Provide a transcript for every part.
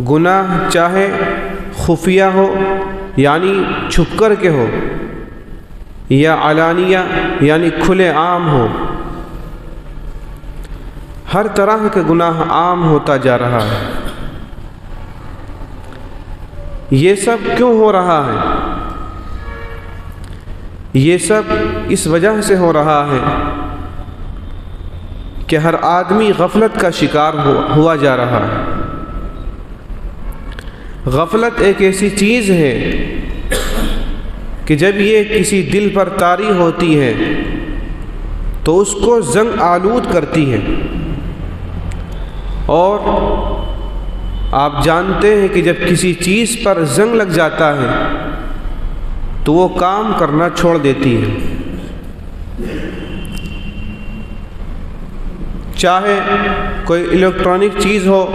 گناہ چاہے خفیہ ہو یعنی چھپ کر کے ہو، یا علانیہ یعنی کھلے عام ہو، ہر طرح کے گناہ عام ہوتا جا رہا ہے۔ یہ سب کیوں ہو رہا ہے؟ یہ سب اس وجہ سے ہو رہا ہے کہ ہر آدمی غفلت کا شکار ہوا جا رہا ہے۔ غفلت ایک ایسی چیز ہے کہ جب یہ کسی دل پر طاری ہوتی ہے تو اس کو زنگ آلود کرتی ہے، اور آپ جانتے ہیں کہ جب کسی چیز پر زنگ لگ جاتا ہے تو وہ کام کرنا چھوڑ دیتی ہے۔ چاہے کوئی الیکٹرانک چیز ہو،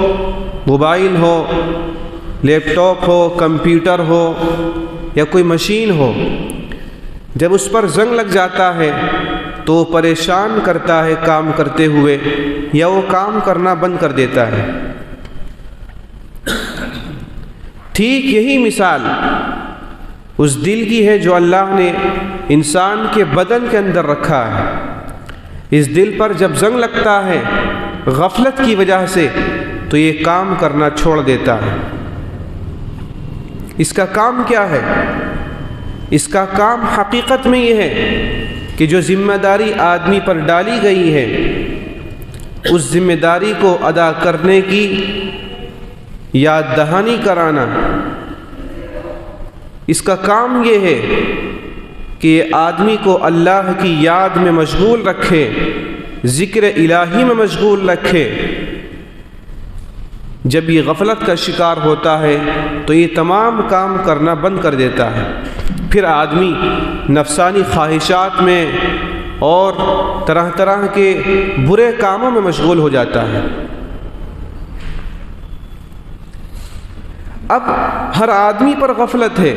موبائل ہو، لیپ ٹاپ ہو، کمپیوٹر ہو یا کوئی مشین ہو، جب اس پر زنگ لگ جاتا ہے تو وہ پریشان کرتا ہے کام کرتے ہوئے، یا وہ کام کرنا بند کر دیتا ہے۔ ٹھیک یہی مثال اس دل کی ہے جو اللہ نے انسان کے بدن کے اندر رکھا ہے۔ اس دل پر جب زنگ لگتا ہے غفلت کی وجہ سے تو یہ کام کرنا چھوڑ دیتا ہے۔ اس کا کام کیا ہے؟ اس کا کام حقیقت میں یہ ہے کہ جو ذمہ داری آدمی پر ڈالی گئی ہے اس ذمہ داری کو ادا کرنے کی یاد دہانی کرانا۔ اس کا کام یہ ہے کہ یہ آدمی کو اللہ کی یاد میں مشغول رکھے، ذکر الہی میں مشغول رکھے۔ جب یہ غفلت کا شکار ہوتا ہے تو یہ تمام کام کرنا بند کر دیتا ہے، پھر آدمی نفسانی خواہشات میں اور طرح طرح کے برے کاموں میں مشغول ہو جاتا ہے۔ اب ہر آدمی پر غفلت ہے،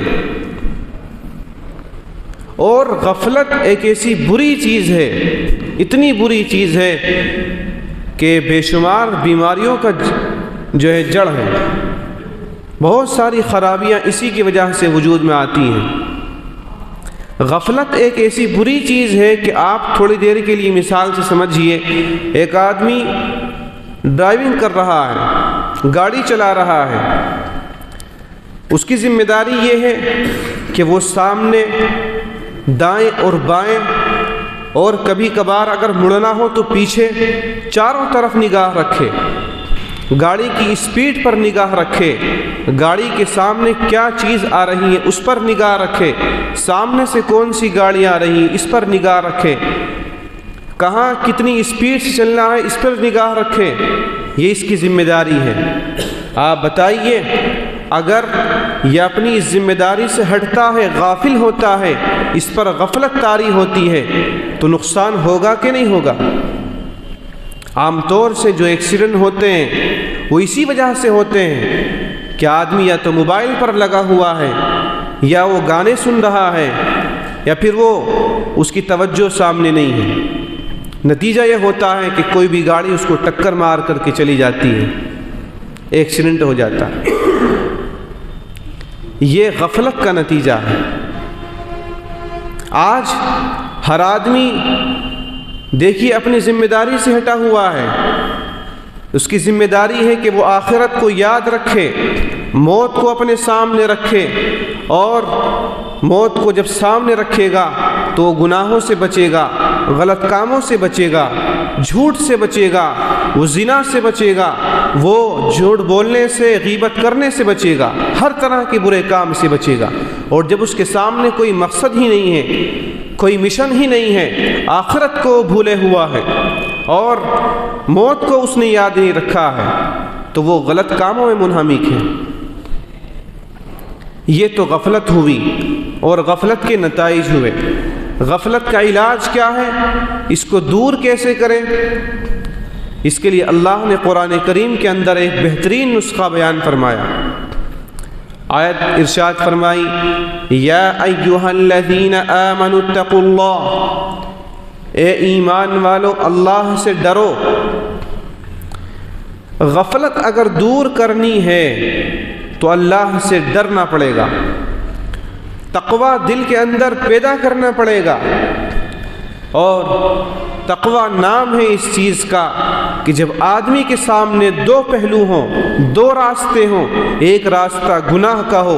اور غفلت ایک ایسی بری چیز ہے، اتنی بری چیز ہے کہ بے شمار بیماریوں کا جو ہے جڑ ہے۔ بہت ساری خرابیاں اسی کی وجہ سے وجود میں آتی ہیں۔ غفلت ایک ایسی بری چیز ہے کہ آپ تھوڑی دیر کے لیے مثال سے سمجھیے، ایک آدمی ڈرائیونگ کر رہا ہے، گاڑی چلا رہا ہے، اس کی ذمہ داری یہ ہے کہ وہ سامنے، دائیں اور بائیں، اور کبھی کبھار اگر مڑنا ہو تو پیچھے، چاروں طرف نگاہ رکھے، گاڑی کی اسپیڈ پر نگاہ رکھے، گاڑی کے سامنے کیا چیز آ رہی ہے اس پر نگاہ رکھے، سامنے سے کون سی گاڑی آ رہی ہے اس پر نگاہ رکھے، کہاں کتنی اسپیڈ سے چلنا ہے اس پر نگاہ رکھے۔ یہ اس کی ذمہ داری ہے۔ آپ بتائیے، اگر یہ اپنی اس ذمہ داری سے ہٹتا ہے، غافل ہوتا ہے، اس پر غفلت طاری ہوتی ہے تو نقصان ہوگا کہ نہیں ہوگا؟ عام طور سے جو ایکسیڈنٹ ہوتے ہیں وہ اسی وجہ سے ہوتے ہیں کہ آدمی یا تو موبائل پر لگا ہوا ہے، یا وہ گانے سن رہا ہے، یا پھر وہ اس کی توجہ سامنے نہیں ہے۔ نتیجہ یہ ہوتا ہے کہ کوئی بھی گاڑی اس کو ٹکر مار کر کے چلی جاتی ہے، ایکسیڈنٹ ہو جاتا ہے۔ یہ غفلت کا نتیجہ ہے۔ آج ہر آدمی دیکھیے اپنی ذمہ داری سے ہٹا ہوا ہے۔ اس کی ذمہ داری ہے کہ وہ آخرت کو یاد رکھے، موت کو اپنے سامنے رکھے، اور موت کو جب سامنے رکھے گا تو وہ گناہوں سے بچے گا، غلط کاموں سے بچے گا، جھوٹ سے بچے گا، وہ زنا سے بچے گا، وہ جھوٹ بولنے سے، غیبت کرنے سے بچے گا، ہر طرح کے برے کام سے بچے گا۔ اور جب اس کے سامنے کوئی مقصد ہی نہیں ہے، کوئی مشن ہی نہیں ہے، آخرت کو بھولے ہوا ہے اور موت کو اس نے یاد نہیں رکھا ہے، تو وہ غلط کاموں میں منہمک ہے۔ یہ تو غفلت ہوئی، اور غفلت کے نتائج ہوئے۔ غفلت کا علاج کیا ہے؟ اس کو دور کیسے کریں؟ اس کے لیے اللہ نے قرآن کریم کے اندر ایک بہترین نسخہ بیان فرمایا۔ آیت ارشاد فرمائی، یا ایھا الذین آمنوا اتقوا اللہ، اے ایمان والو اللہ سے ڈرو۔ غفلت اگر دور کرنی ہے تو اللہ سے ڈرنا پڑے گا، تقوی دل کے اندر پیدا کرنا پڑے گا۔ اور تقوی نام ہے اس چیز کا کہ جب آدمی کے سامنے دو پہلو ہوں، دو راستے ہوں، ایک راستہ گناہ کا ہو،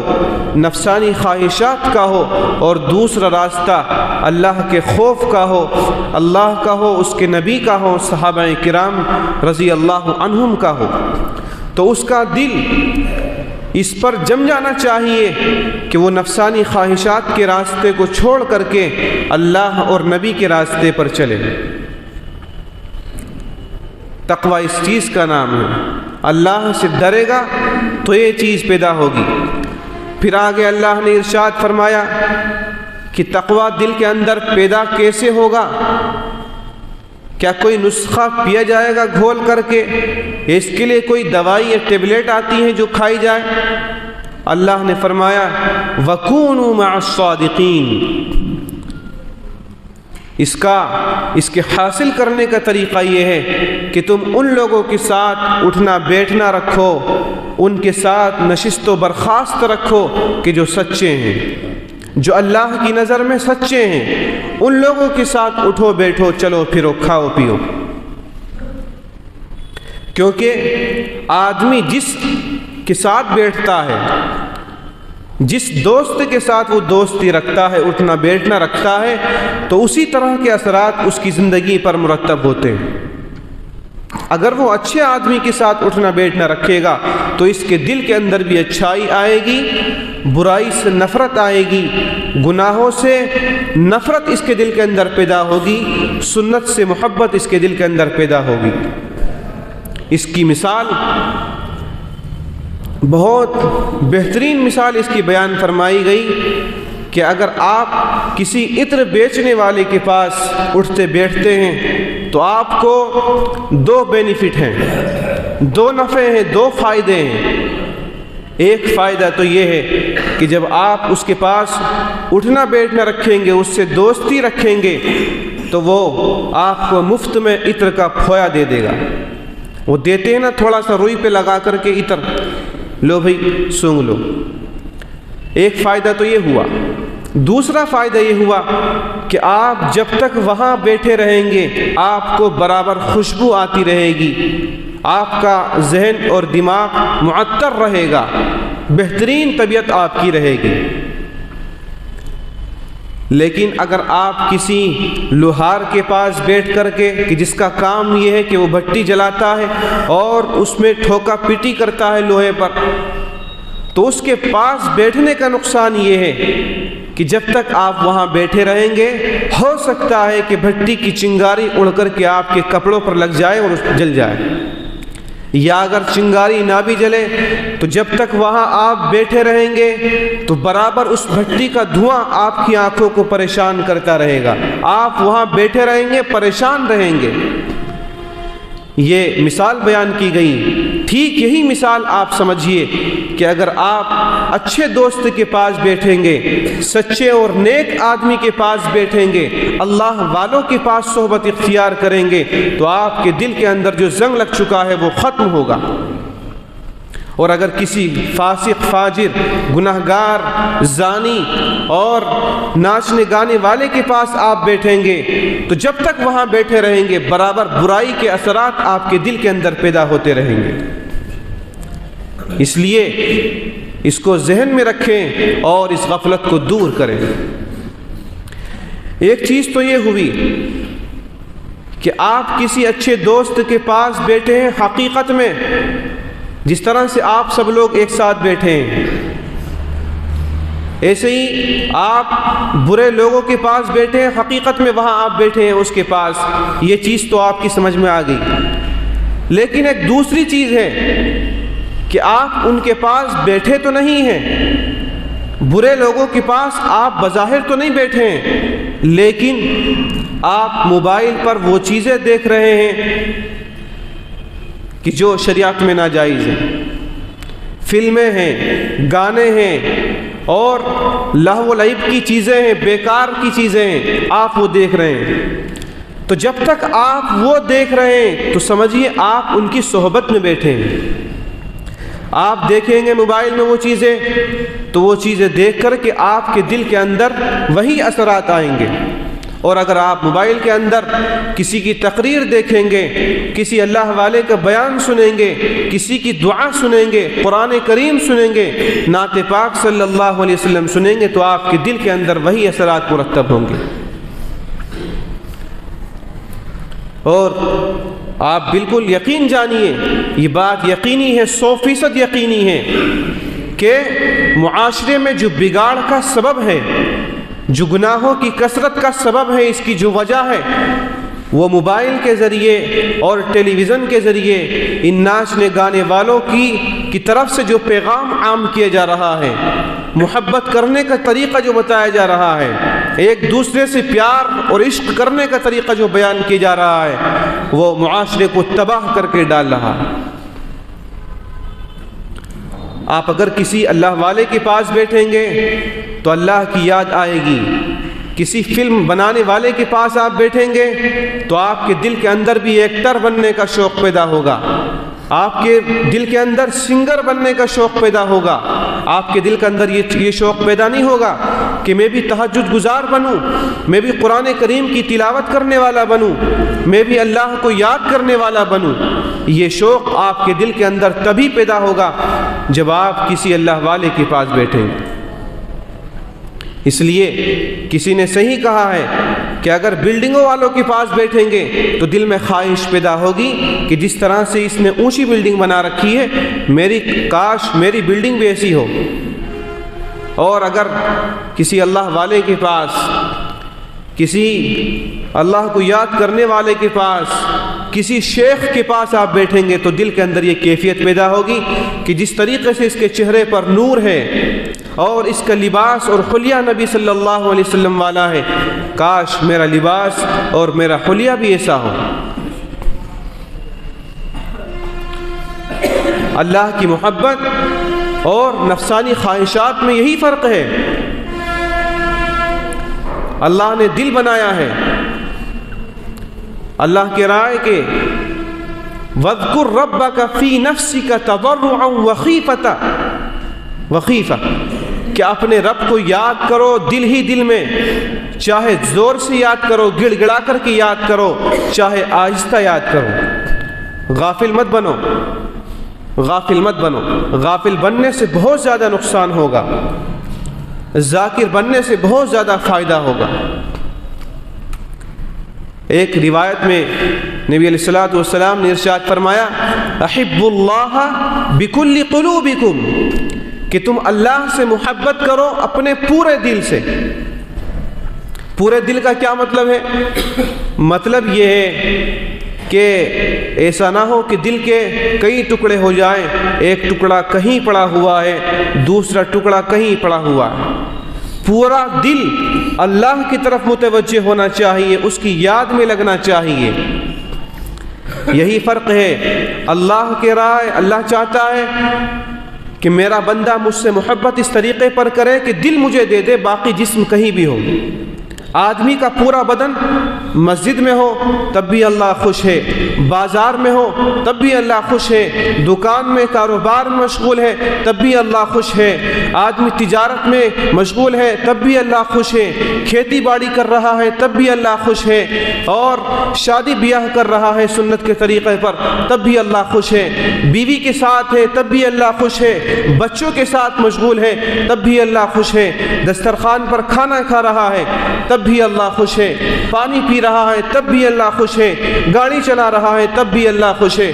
نفسانی خواہشات کا ہو، اور دوسرا راستہ اللہ کے خوف کا ہو، اللہ کا ہو، اس کے نبی کا ہو، صحابہ کرام رضی اللہ عنہم کا ہو، تو اس کا دل اس پر جم جانا چاہیے کہ وہ نفسانی خواہشات کے راستے کو چھوڑ کر کے اللہ اور نبی کے راستے پر چلے۔ تقوی اس چیز کا نام ہے۔ اللہ سے ڈرے گا تو یہ چیز پیدا ہوگی۔ پھر آگے اللہ نے ارشاد فرمایا کہ تقوی دل کے اندر پیدا کیسے ہوگا؟ کیا کوئی نسخہ پیا جائے گا گھول کر کے؟ اس کے لیے کوئی دوائی یا ٹیبلٹ آتی ہے جو کھائی جائے؟ اللہ نے فرمایا وَكُونُوا مَعَ الصَّادِقِينَ۔ اس کے حاصل کرنے کا طریقہ یہ ہے کہ تم ان لوگوں کے ساتھ اٹھنا بیٹھنا رکھو، ان کے ساتھ نشست و برخاست رکھو کہ جو سچے ہیں، جو اللہ کی نظر میں سچے ہیں، ان لوگوں کے ساتھ اٹھو بیٹھو چلو پھرو کھاؤ پیو۔ کیونکہ آدمی جس کے ساتھ بیٹھتا ہے، جس دوست کے ساتھ وہ دوستی رکھتا ہے، اٹھنا بیٹھنا رکھتا ہے، تو اسی طرح کے اثرات اس کی زندگی پر مرتب ہوتے ہیں۔ اگر وہ اچھے آدمی کے ساتھ اٹھنا بیٹھنا رکھے گا تو اس کے دل کے اندر بھی اچھائی آئے گی، برائی سے نفرت آئے گی، گناہوں سے نفرت اس کے دل کے اندر پیدا ہوگی، سنت سے محبت اس کے دل کے اندر پیدا ہوگی۔ اس کی مثال، بہت بہترین مثال اس کی بیان فرمائی گئی کہ اگر آپ کسی عطر بیچنے والے کے پاس اٹھتے بیٹھتے ہیں تو آپ کو دو بینیفٹ ہیں، دو نفع ہیں، دو فائدے ہیں۔ ایک فائدہ تو یہ ہے کہ جب آپ اس کے پاس اٹھنا بیٹھنا رکھیں گے، اس سے دوستی رکھیں گے، تو وہ آپ کو مفت میں عطر کا پھویا دے دے گا۔ وہ دیتے ہیں نا تھوڑا سا روئی پہ لگا کر کے عطر، لو بھائی سونگ لو۔ ایک فائدہ تو یہ ہوا۔ دوسرا فائدہ یہ ہوا کہ آپ جب تک وہاں بیٹھے رہیں گے آپ کو برابر خوشبو آتی رہے گی، آپ کا ذہن اور دماغ معطر رہے گا، بہترین طبیعت آپ کی رہے گی۔ لیکن اگر آپ کسی لوہار کے پاس بیٹھ کر کے، کہ جس کا کام یہ ہے کہ وہ بھٹی جلاتا ہے اور اس میں ٹھوکا پیٹی کرتا ہے لوہے پر، تو اس کے پاس بیٹھنے کا نقصان یہ ہے کہ جب تک آپ وہاں بیٹھے رہیں گے ہو سکتا ہے کہ بھٹی کی چنگاری اڑ کر کے آپ کے کپڑوں پر لگ جائے اور جل جائے، یا اگر چنگاری نہ بھی جلے تو جب تک وہاں آپ بیٹھے رہیں گے تو برابر اس بھٹی کا دھواں آپ کی آنکھوں کو پریشان کرتا رہے گا، آپ وہاں بیٹھے رہیں گے، پریشان رہیں گے۔ یہ مثال بیان کی گئی۔ ٹھیک یہی مثال آپ سمجھیے کہ اگر آپ اچھے دوست کے پاس بیٹھیں گے، سچے اور نیک آدمی کے پاس بیٹھیں گے، اللہ والوں کے پاس صحبت اختیار کریں گے، تو آپ کے دل کے اندر جو زنگ لگ چکا ہے وہ ختم ہوگا۔ اور اگر کسی فاسق، فاجر، گناہگار، زانی اور ناچنے گانے والے کے پاس آپ بیٹھیں گے تو جب تک وہاں بیٹھے رہیں گے برابر برائی کے اثرات آپ کے دل کے اندر پیدا ہوتے رہیں گے۔ اس لیے اس کو ذہن میں رکھیں اور اس غفلت کو دور کریں۔ ایک چیز تو یہ ہوئی کہ آپ کسی اچھے دوست کے پاس بیٹھے ہیں، حقیقت میں جس طرح سے آپ سب لوگ ایک ساتھ بیٹھے ہیں، ایسے ہی آپ برے لوگوں کے پاس بیٹھے ہیں، حقیقت میں وہاں آپ بیٹھے ہیں اس کے پاس، یہ چیز تو آپ کی سمجھ میں آ گئی۔ لیکن ایک دوسری چیز ہے کہ آپ ان کے پاس بیٹھے تو نہیں ہیں، برے لوگوں کے پاس آپ بظاہر تو نہیں بیٹھے ہیں، لیکن آپ موبائل پر وہ چیزیں دیکھ رہے ہیں کہ جو شریعت میں ناجائز ہیں، فلمیں ہیں، گانے ہیں اور لہو و لعب کی چیزیں ہیں، بیکار کی چیزیں ہیں، آپ وہ دیکھ رہے ہیں۔ تو جب تک آپ وہ دیکھ رہے ہیں تو سمجھیے آپ ان کی صحبت میں بیٹھے ہیں۔ آپ دیکھیں گے موبائل میں وہ چیزیں تو وہ چیزیں دیکھ کر کے آپ کے دل کے اندر وہی اثرات آئیں گے۔ اور اگر آپ موبائل کے اندر کسی کی تقریر دیکھیں گے، کسی اللہ والے کا بیان سنیں گے، کسی کی دعا سنیں گے، قرآن کریم سنیں گے، نعت پاک صلی اللہ علیہ وسلم سنیں گے، تو آپ کے دل کے اندر وہی اثرات مرتب ہوں گے۔ اور آپ بالکل یقین جانیے، یہ بات یقینی ہے، 100% یقینی ہے کہ معاشرے میں جو بگاڑ کا سبب ہے، جو گناہوں کی کثرت کا سبب ہے، اس کی جو وجہ ہے وہ موبائل کے ذریعے اور ٹیلی ویژن کے ذریعے ان ناچنے گانے والوں کی طرف سے جو پیغام عام کیا جا رہا ہے، محبت کرنے کا طریقہ جو بتایا جا رہا ہے، ایک دوسرے سے پیار اور عشق کرنے کا طریقہ جو بیان کیا جا رہا ہے، وہ معاشرے کو تباہ کر کے ڈال رہا ہے۔ آپ اگر کسی اللہ والے کے پاس بیٹھیں گے تو اللہ کی یاد آئے گی، کسی فلم بنانے والے کے پاس آپ بیٹھیں گے تو آپ کے دل کے اندر بھی ایکٹر بننے کا شوق پیدا ہوگا، آپ کے دل کے اندر سنگر بننے کا شوق پیدا ہوگا۔ آپ کے دل کے اندر یہ شوق پیدا نہیں ہوگا کہ میں بھی تہجد گزار بنوں، میں بھی قرآن کریم کی تلاوت کرنے والا بنوں، میں بھی اللہ کو یاد کرنے والا بنوں۔ یہ شوق آپ کے دل کے اندر تبھی پیدا ہوگا جب آپ کسی اللہ والے کے پاس بیٹھیں گے۔ اس لیے کسی نے صحیح کہا ہے کہ اگر بلڈنگوں والوں کے پاس بیٹھیں گے تو دل میں خواہش پیدا ہوگی کہ جس طرح سے اس نے اونچی بلڈنگ بنا رکھی ہے، کاش میری بلڈنگ بھی ایسی ہو۔ اور اگر کسی اللہ والے کے پاس، کسی اللہ کو یاد کرنے والے کے پاس، کسی شیخ کے پاس آپ بیٹھیں گے تو دل کے اندر یہ کیفیت پیدا ہوگی کہ جس طریقے سے اس کے چہرے پر نور ہے اور اس کا لباس اور حلیہ نبی صلی اللہ علیہ وسلم والا ہے، کاش میرا لباس اور میرا حلیہ بھی ایسا ہو۔ اللہ کی محبت اور نفسانی خواہشات میں یہی فرق ہے۔ اللہ نے دل بنایا ہے، اللہ کی رائے کہ وَاذْكُرْ رَبَّكَ فِي نَفْسِكَ تَضَرُّعًا وَخِيفَةً، کہ اپنے رب کو یاد کرو دل ہی دل میں، چاہے زور سے یاد کرو، گڑ گڑا کر کے یاد کرو، چاہے آہستہ یاد کرو۔ غافل مت بنو، غافل مت بنو۔ غافل بننے سے بہت زیادہ نقصان ہوگا، ذاکر بننے سے بہت زیادہ فائدہ ہوگا۔ ایک روایت میں نبی علیہ الصلوۃ والسلام نے ارشاد فرمایا، احب اللہ بکل قلوبکم، کہ تم اللہ سے محبت کرو اپنے پورے دل سے۔ پورے دل کا کیا مطلب ہے؟ مطلب یہ ہے کہ ایسا نہ ہو کہ دل کے کئی ٹکڑے ہو جائیں، ایک ٹکڑا کہیں پڑا ہوا ہے، دوسرا ٹکڑا کہیں پڑا ہوا ہے۔ پورا دل اللہ کی طرف متوجہ ہونا چاہیے، اس کی یاد میں لگنا چاہیے۔ یہی فرق ہے اللہ کے رائے۔ اللہ چاہتا ہے کہ میرا بندہ مجھ سے محبت اس طریقے پر کرے کہ دل مجھے دے دے، باقی جسم کہیں بھی ہو۔ آدمی کا پورا بدن مسجد میں ہو تب بھی اللہ خوش ہے، بازار میں ہو تب بھی اللہ خوش ہے، دکان میں کاروبار میں مشغول ہے تب بھی اللہ خوش ہے، آدمی تجارت میں مشغول ہے تب بھی اللہ خوش ہے، کھیتی باڑی کر رہا ہے تب بھی اللہ خوش ہے، اور شادی بیاہ کر رہا ہے سنت کے طریقے پر تب بھی اللہ خوش ہے، بیوی کے ساتھ ہے تب بھی اللہ خوش ہے، بچوں کے ساتھ مشغول ہے تب بھی اللہ خوش ہے، دسترخوان پر کھانا کھا رہا ہے تب بھی اللہ خوش ہے، پانی پی رہا ہے تب بھی اللہ خوش ہے، گاڑی چلا رہا ہے تب بھی اللہ خوش ہے۔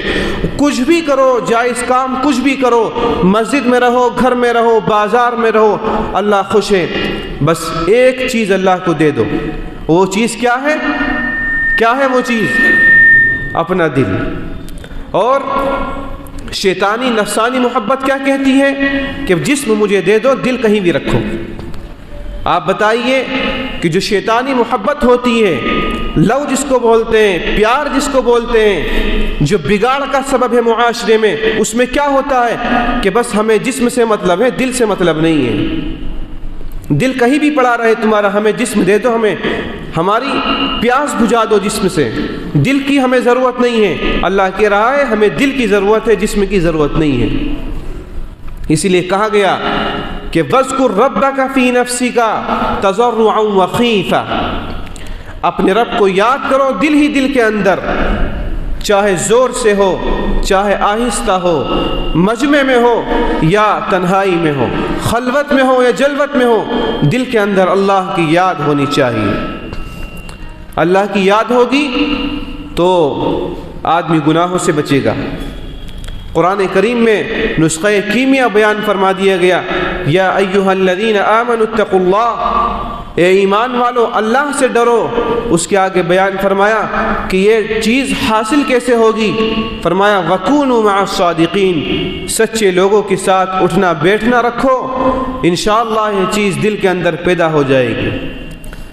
کچھ بھی کرو، جائز کام کچھ بھی کرو، مسجد میں رہو، گھر میں رہو، بازار میں رہو، اللہ خوش ہے۔ بس ایک چیز اللہ کو دے دو۔ وہ چیز کیا ہے؟ کیا ہے وہ چیز؟ اپنا دل۔ اور شیطانی نفسانی محبت کیا کہتی ہے کہ جسم مجھے دے دو، دل کہیں بھی رکھو۔ آپ بتائیے کہ جو شیطانی محبت ہوتی ہے، لو جس کو بولتے ہیں، پیار جس کو بولتے ہیں، جو بگاڑ کا سبب ہے معاشرے میں، اس میں کیا ہوتا ہے کہ بس ہمیں جسم سے مطلب ہے، دل سے مطلب نہیں ہے۔ دل کہیں بھی پڑا رہے تمہارا، ہمیں جسم دے دو، ہماری پیاس بجھا دو جسم سے، دل کی ہمیں ضرورت نہیں ہے۔ اللہ کہہ رہا ہے ہمیں دل کی ضرورت ہے، جسم کی ضرورت نہیں ہے۔ اسی لیے کہا گیا کہ وَاذْكُرْ رَبَّكَ فِي نَفْسِكَ تَضَرُّعًا وَخِيفَةً، اپنے رب کو یاد کرو دل ہی دل کے اندر، چاہے زور سے ہو، چاہے آہستہ ہو، مجمع میں ہو یا تنہائی میں ہو، خلوت میں ہو یا جلوت میں ہو، دل کے اندر اللہ کی یاد ہونی چاہیے۔ اللہ کی یاد ہوگی تو آدمی گناہوں سے بچے گا۔ قرآن کریم میں نسخہ کیمیا بیان فرما دیا گیا، یا ایھا الذین آمنوا اتقوا اللہ، اے ایمان والو اللہ سے ڈرو۔ اس کے آگے بیان فرمایا کہ یہ چیز حاصل کیسے ہوگی، فرمایا وَكُونُوا مَعَ الصَّادِقِينَ، سچے لوگوں کے ساتھ اٹھنا بیٹھنا رکھو، انشاءاللہ یہ چیز دل کے اندر پیدا ہو جائے گی۔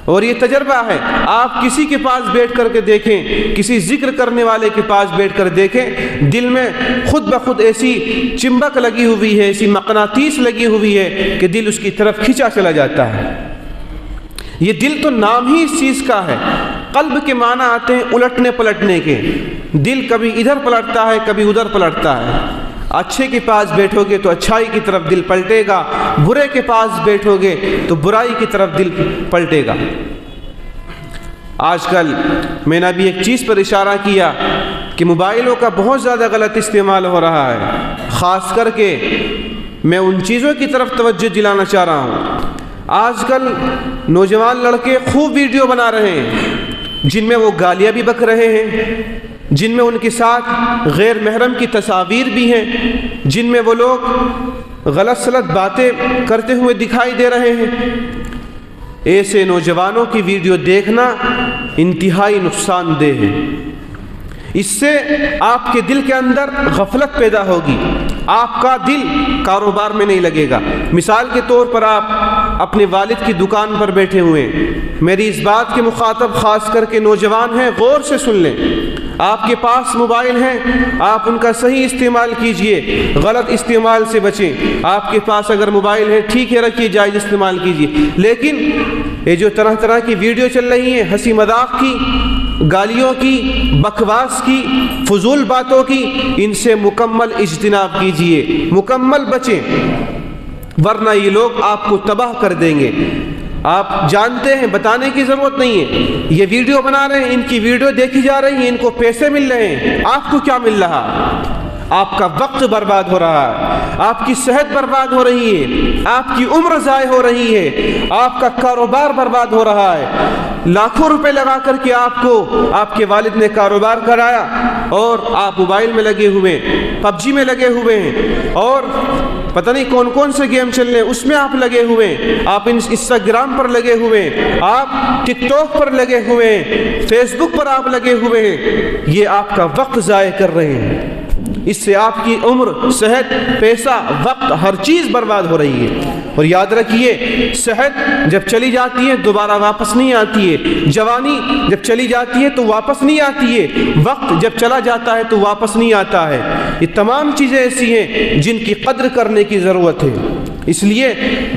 اور یہ تجربہ ہے، آپ کسی کے پاس بیٹھ کر کے دیکھیں، کسی ذکر کرنے والے کے پاس بیٹھ کر دیکھیں، دل میں خود بخود ایسی چمبک لگی ہوئی ہے، ایسی مقناطیس لگی ہوئی ہے کہ دل اس کی طرف کھینچا چلا جاتا ہے۔ یہ دل تو نام ہی اس چیز کا ہے۔ قلب کے معنی آتے ہیں الٹنے پلٹنے کے، دل کبھی ادھر پلٹتا ہے کبھی ادھر پلٹتا ہے۔ اچھے کے پاس بیٹھو گے تو اچھائی کی طرف دل پلٹے گا، برے کے پاس بیٹھو گے تو برائی کی طرف دل پلٹے گا۔ آج کل میں نے ابھی ایک چیز پر اشارہ کیا کہ موبائلوں کا بہت زیادہ غلط استعمال ہو رہا ہے، خاص کر کے میں ان چیزوں کی طرف توجہ دلانا چاہ رہا ہوں۔ آج کل نوجوان لڑکے خوب ویڈیو بنا رہے ہیں جن میں وہ گالیاں بھی بک رہے ہیں، جن میں ان کے ساتھ غیر محرم کی تصاویر بھی ہیں، جن میں وہ لوگ غلط سلط باتیں کرتے ہوئے دکھائی دے رہے ہیں۔ ایسے نوجوانوں کی ویڈیو دیکھنا انتہائی نقصان دہ ہے۔ اس سے آپ کے دل کے اندر غفلت پیدا ہوگی، آپ کا دل کاروبار میں نہیں لگے گا۔ مثال کے طور پر آپ اپنے والد کی دکان پر بیٹھے ہوئے ہیں، میری اس بات کے مخاطب خاص کر کے نوجوان ہیں، غور سے سن لیں۔ آپ کے پاس موبائل ہیں، آپ ان کا صحیح استعمال کیجئے، غلط استعمال سے بچیں۔ آپ کے پاس اگر موبائل ہے ٹھیک ہے رکھیے، جائز استعمال کیجئے، لیکن یہ جو طرح طرح کی ویڈیو چل رہی ہیں، ہنسی مذاق کی، گالیوں کی، بکواس کی، فضول باتوں کی، ان سے مکمل اجتناب کیجئے، مکمل بچیں، ورنہ یہ لوگ آپ کو تباہ کر دیں گے۔ آپ جانتے ہیں، بتانے کی ضرورت نہیں ہے، یہ ویڈیو بنا رہے ہیں، ان کی ویڈیو دیکھی جا رہی ہے، ان کو پیسے مل رہے ہیں، آپ کو کیا مل رہا؟ آپ کا وقت برباد ہو رہا ہے، آپ کی صحت برباد ہو رہی ہے، آپ کی عمر ضائع ہو رہی ہے، آپ کا کاروبار برباد ہو رہا ہے۔ لاکھوں روپے لگا کر کے آپ کو آپ کے والد نے کاروبار کرایا اور آپ موبائل میں لگے ہوئے ہیں، پب جی میں لگے ہوئے ہیں، اور پتہ نہیں کون کون سے گیم چل رہے ہیں اس میں آپ لگے ہوئے ہیں، آپ انسٹاگرام پر لگے ہوئے ہیں، آپ ٹک ٹاک پر لگے ہوئے ہیں، فیس بک پر آپ لگے ہوئے ہیں، یہ آپ کا وقت ضائع کر رہے ہیں۔ اس سے آپ کی عمر، صحت، پیسہ، وقت، ہر چیز برباد ہو رہی ہے۔ اور یاد رکھیے، صحت جب چلی جاتی ہے دوبارہ واپس نہیں آتی ہے، جوانی جب چلی جاتی ہے تو واپس نہیں آتی ہے، وقت جب چلا جاتا ہے تو واپس نہیں آتا ہے۔ یہ تمام چیزیں ایسی ہیں جن کی قدر کرنے کی ضرورت ہے، اس لیے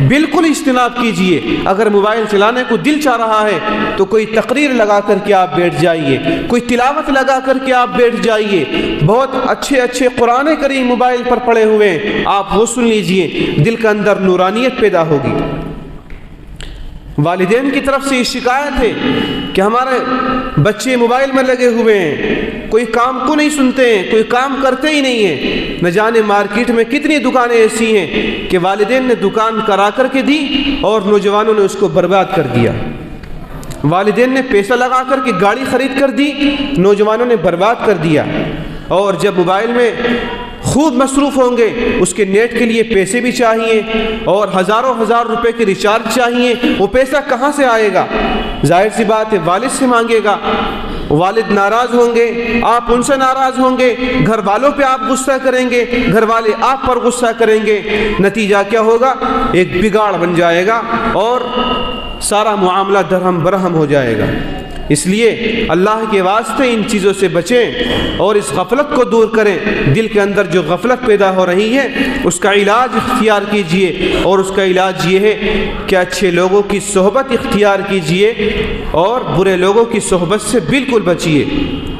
بالکل اجتناب کیجئے۔ اگر موبائل چلانے کو دل چاہ رہا ہے تو کوئی تقریر لگا کر کے آپ بیٹھ جائیے، کوئی تلاوت لگا کر کے آپ بیٹھ جائیے، بہت اچھے اچھے قرآن کریم موبائل پر پڑے ہوئے ہیں، آپ وہ سن لیجئے، دل کے اندر نورانیت پیدا ہوگی۔ والدین کی طرف سے یہ شکایت ہے کہ ہمارے بچے موبائل میں لگے ہوئے ہیں، کوئی کام کو نہیں سنتے ہیں، کوئی کام کرتے ہی نہیں ہیں۔ نہ جانے مارکیٹ میں کتنی دکانیں ایسی ہیں کہ والدین نے دکان کرا کر کے دی اور نوجوانوں نے اس کو برباد کر دیا۔ والدین نے پیسہ لگا کر کے گاڑی خرید کر دی، نوجوانوں نے برباد کر دیا۔ اور جب موبائل میں خوب مصروف ہوں گے، اس کے نیٹ کے لیے پیسے بھی چاہیے اور ہزاروں ہزار روپے کے ریچارج چاہیے، وہ پیسہ کہاں سے آئے گا؟ ظاہر سی بات ہے والد سے مانگے گا، والد ناراض ہوں گے، آپ ان سے ناراض ہوں گے، گھر والوں پہ آپ غصہ کریں گے، گھر والے آپ پر غصہ کریں گے، نتیجہ کیا ہوگا؟ ایک بگاڑ بن جائے گا اور سارا معاملہ درہم برہم ہو جائے گا۔ اس لیے اللہ کے واسطے ان چیزوں سے بچیں اور اس غفلت کو دور کریں۔ دل کے اندر جو غفلت پیدا ہو رہی ہے اس کا علاج اختیار کیجئے، اور اس کا علاج یہ ہے کہ اچھے لوگوں کی صحبت اختیار کیجئے اور برے لوگوں کی صحبت سے بالکل بچیے۔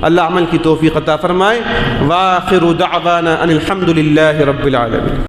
اللہ عمل کی توفیق عطا فرمائے۔ وآخر دعوانا ان الحمد للہ رب العالمین۔